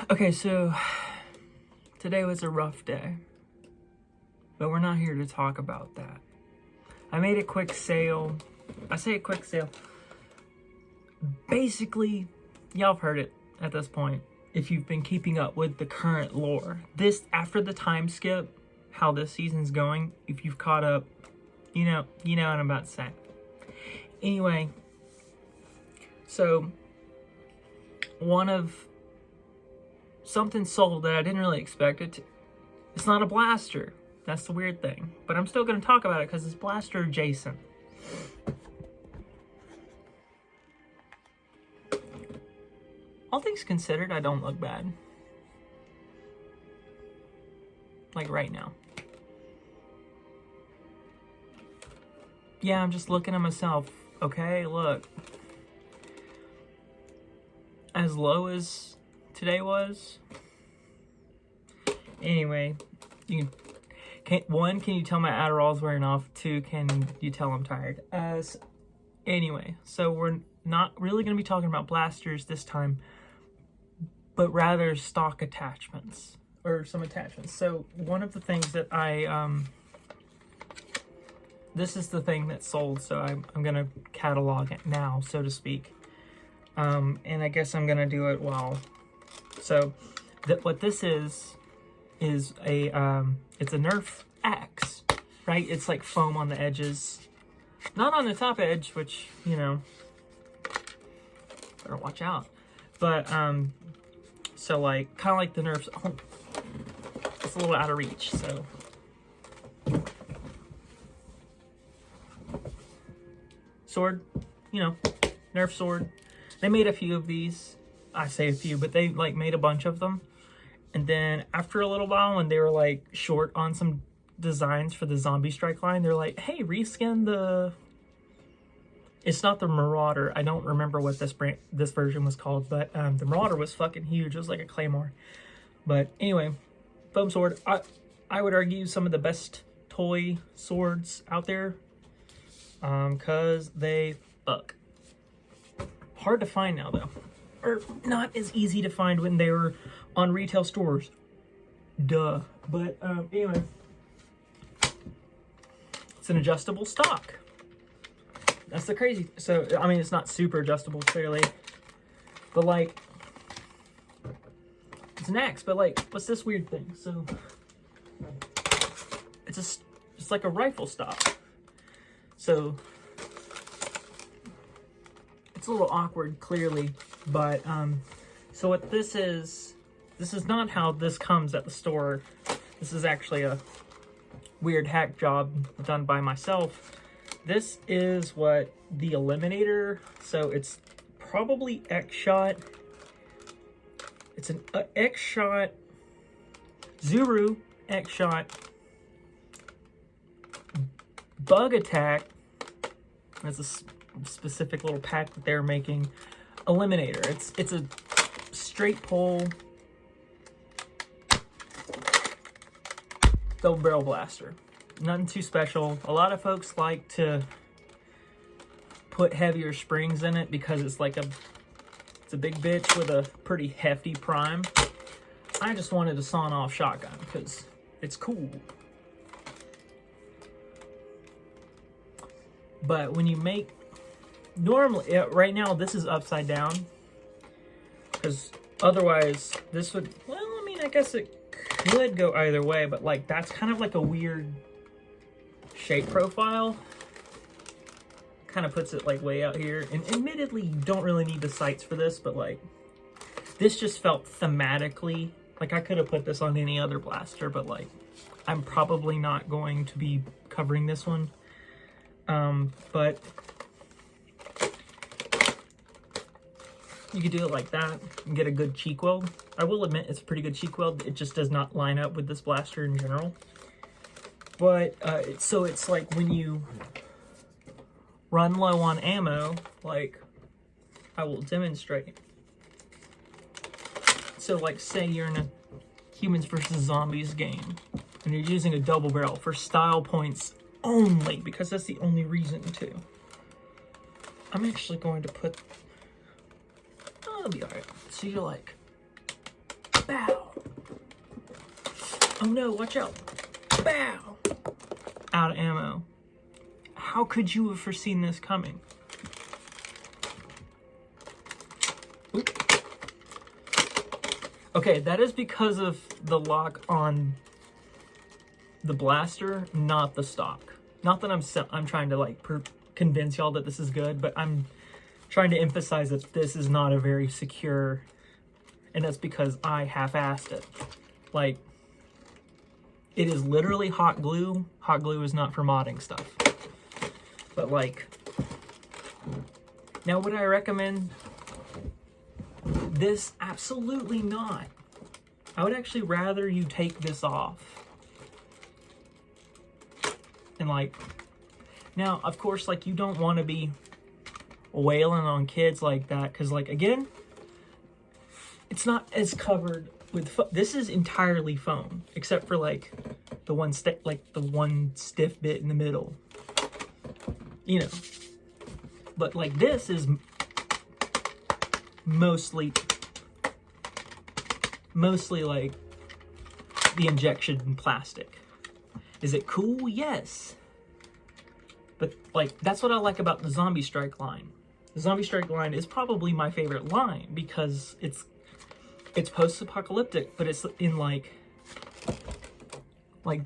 Okay, so today was a rough day, but we're not here to talk about that. I made a quick sale. I say a quick sale. Basically, y'all have heard it at this point. If you've been keeping up with the current lore, this after the time skip, how this season's going. If you've caught up, you know what I'm about to say. Anyway, so something sold that I didn't really expect it to. It's not a blaster. That's the weird thing. But I'm still going to talk about it because it's blaster adjacent. All things considered, I don't look bad. Like right now. Yeah, I'm just looking at myself. Okay, look. As low as today was. Anyway, can you tell my Adderall's wearing off? 2, can you tell I'm tired? Anyway, so we're not really going to be talking about blasters this time, but rather stock attachments, or some attachments. So one of the things that this is the thing that sold, so I'm going to catalog it now, so to speak. And I guess I'm going to do it while... So, what this is it's a Nerf axe, right? It's like foam on the edges. Not on the top edge, which, better watch out. But, so like, kind of like the Nerf's... Oh, it's a little out of reach, so... Sword, Nerf sword. They made a few of these. I say a few, but they made a bunch of them. And then after a little while, when they were short on some designs for the Zombie Strike line, they're like, hey, reskin the... It's not the Marauder. I don't remember what this version was called, but the Marauder was fucking huge. It was like a claymore. But anyway, foam sword. I would argue some of the best toy swords out there. Cause they fuck. Hard to find now though. Or not as easy to find when they were on retail stores. Duh. But anyway. It's an adjustable stock. That's the crazy. So I mean it's not super adjustable clearly. But it's an axe, but what's this weird thing? So it's like a rifle stock. So it's a little awkward, clearly, but so what this is not how this comes at the store. This is actually a weird hack job done by myself. This is what the Eliminator, so it's probably XShot. It's an XShot, Zuru XShot bug attack. That's a specific little pack that they're making. Eliminator. It's a straight pull double barrel blaster. Nothing too special. A lot of folks like to put heavier springs in it because it's it's a big bitch with a pretty hefty prime. I just wanted a sawn-off shotgun because it's cool. But when you make, normally, right now this is upside down, because otherwise this would, well, I mean, I guess it could go either way, but that's kind of like a weird shape profile. Kind of puts it way out here, and admittedly you don't really need the sights for this, but this just felt thematically, I could have put this on any other blaster, but I'm probably not going to be covering this one. But you could do it like that and get a good cheek weld. I will admit it's a pretty good cheek weld. It just does not line up with this blaster in general. But, so it's when you run low on ammo, I will demonstrate. So say you're in a humans versus zombies game and you're using a double barrel for style points only, because that's the only reason to. I'm actually going to put... Oh, it'll be alright. So you're Bow. Oh no, watch out. Bow. Out of ammo. How could you have foreseen this coming? Oop. Okay, that is because of the lock on the blaster, not the stock. Not that I'm trying to like convince y'all that this is good, but I'm trying to emphasize that this is not a very secure, and that's because I half-assed it. Like, it is literally hot glue. Hot glue is not for modding stuff. But like, now would I recommend this? Absolutely not. I would actually rather you take this off. And like, now of course, like, you don't want to be wailing on kids like that, because like, again, it's not as covered with this is entirely foam, except for like the one stiff bit in the middle, you know. But like, this is mostly like the injection plastic. Is it cool? Yes. But like, that's what I like about the Zombie Strike line. The Zombie Strike line is probably my favorite line because it's post-apocalyptic, but it's in like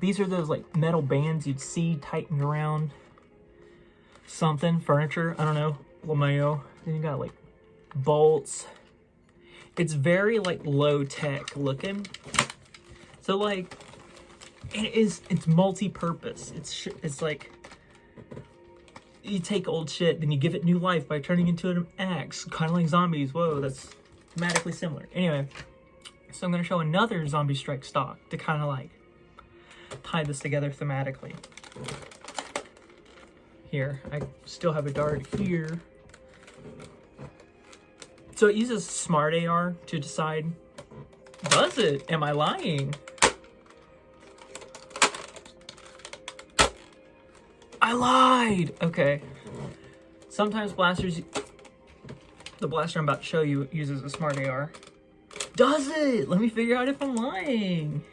these are those like metal bands you'd see tightened around something, furniture, I don't know, LeMayo. Then you got like bolts. It's very like low tech looking. So like, it's multi-purpose. It's like, you take old shit, then you give it new life by turning into an axe, kind of like zombies. Whoa, that's thematically similar. Anyway, so I'm going to show another Zombie Strike stock to kind of like tie this together thematically. Here, I still have a dart here. So it uses Smart AR to decide, does it? Am I lying? I lied! Okay. Sometimes blasters, the blaster I'm about to show you uses a Smart AR. Does it? Let me figure out if I'm lying.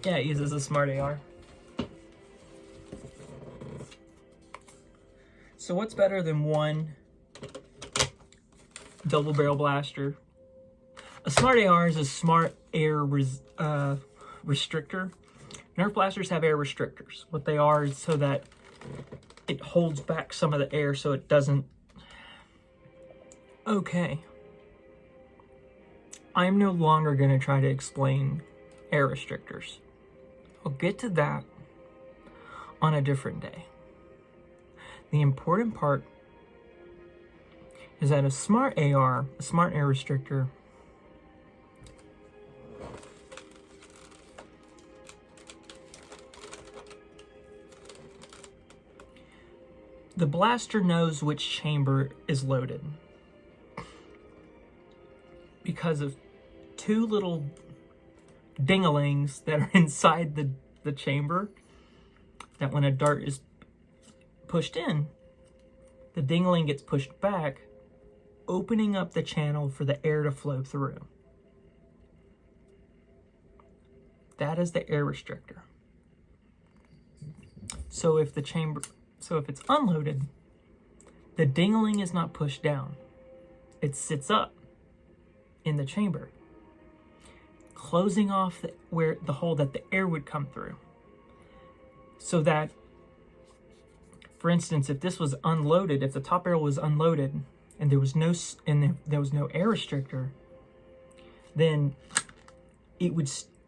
Yeah, it uses a Smart AR. So what's better than one double barrel blaster? A Smart AR is a smart air restrictor. Nerf blasters have air restrictors. What they are is so that it holds back some of the air so it doesn't... Okay. I'm no longer going to try to explain air restrictors. I'll get to that on a different day. The important part is that a Smart AR, a smart air restrictor, the blaster knows which chamber is loaded because of two little dingalings that are inside the chamber, that when a dart is pushed in, the dingaling gets pushed back, opening up the channel for the air to flow through. That is the air restrictor. So if it's unloaded, the dingaling is not pushed down. It sits up in the chamber, closing off the hole that the air would come through. So that, for instance, if this was unloaded, if the top barrel was unloaded and there was no air restrictor, then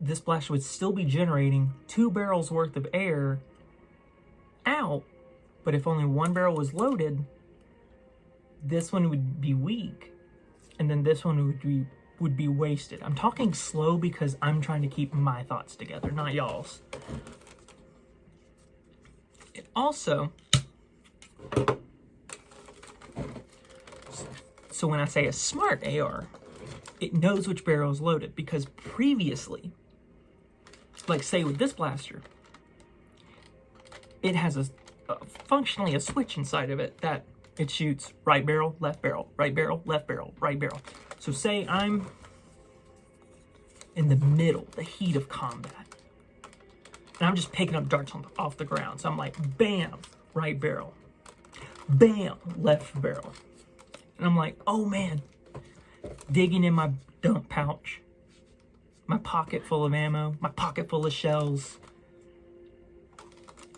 this blaster would still be generating 2 barrels worth of air out. But if only 1 barrel was loaded, this one would be weak, and then this one would be wasted. I'm talking slow because I'm trying to keep my thoughts together, not y'all's. It also, so when I say a Smart AR, it knows which barrel is loaded, because previously, like say with this blaster, it has functionally a switch inside of it that it shoots right barrel, left barrel, right barrel, left barrel, right barrel. So say I'm in the middle, the heat of combat, and I'm just picking up darts off the ground. So I'm like, bam, right barrel, bam, left barrel. And I'm like, oh man, digging in my dump pouch, my pocket full of ammo, my pocket full of shells.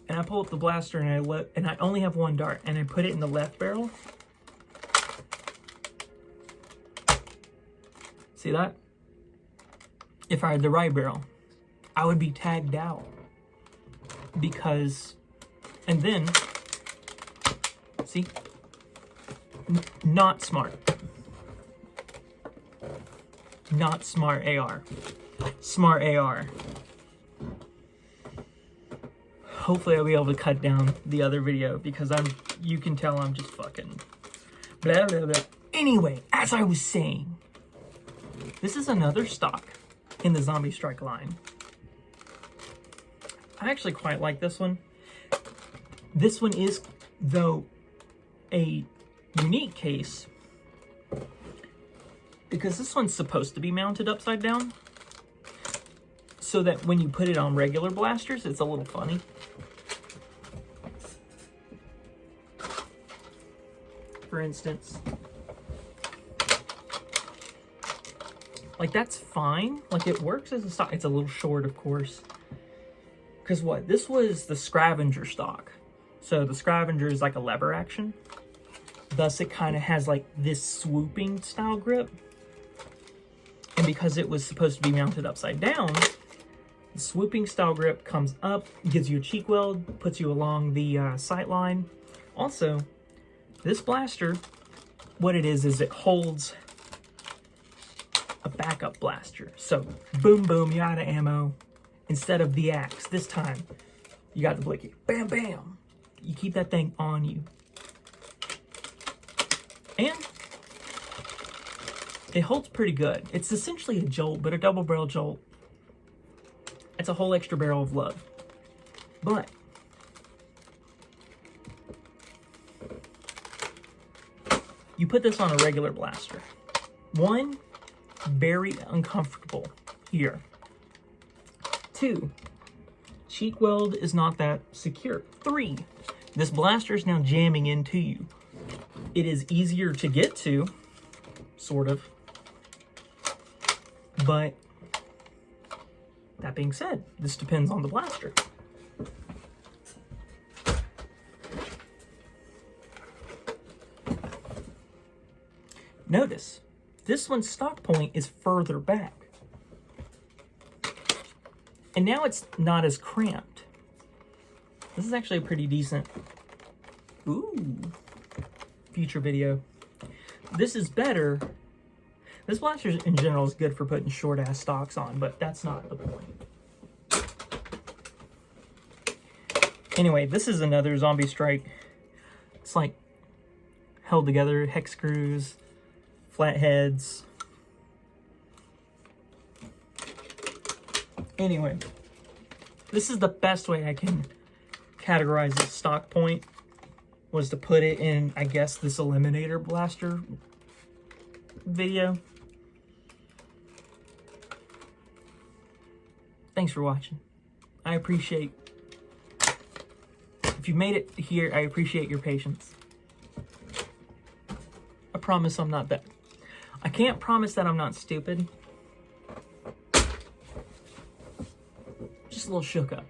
And I pull up the blaster and I only have one dart, and I put it in the left barrel. See that? If I had the right barrel, I would be tagged out. Because, and then, see? Not smart. Not smart AR. Smart AR. Hopefully I'll be able to cut down the other video because you can tell I'm just fucking blah, blah, blah. Anyway, as I was saying, this is another stock in the Zombie Strike line. I actually quite like this one. This one is, though, a unique case because this one's supposed to be mounted upside down so that when you put it on regular blasters, it's a little funny. For instance, like that's fine, like it works as a stock. It's a little short, of course, because what, this was the Scravenger stock, so the Scravenger is like a lever action, thus it kind of has like this swooping style grip, and because it was supposed to be mounted upside down, the swooping style grip comes up, gives you a cheek weld, puts you along the sight line. Also, this blaster, what it is it holds a backup blaster. So, boom, boom, you're out of ammo. Instead of the axe, this time, you got the blicky. Bam, bam. You keep that thing on you. And it holds pretty good. It's essentially a jolt, but a double barrel jolt. It's a whole extra barrel of love. But you put this on a regular blaster. One, very uncomfortable here. Two, cheek weld is not that secure. Three, this blaster is now jamming into you. It is easier to get to, sort of. But that being said, this depends on the blaster. Notice, this one's stock point is further back. And now it's not as cramped. This is actually a pretty decent, future video. This is better. This blaster in general is good for putting short ass stocks on, but that's not the point. Anyway, this is another Zombie Strike. It's like held together, hex screws, flatheads. Anyway, this is the best way I can categorize this stock point, was to put it in, I guess, this Eliminator blaster video. Thanks for watching. I appreciate, if you made it here, I appreciate your patience. I promise I'm not that. I can't promise that I'm not stupid. Just a little shook up.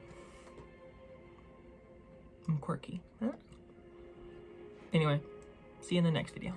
I'm quirky. Huh? Anyway, see you in the next video.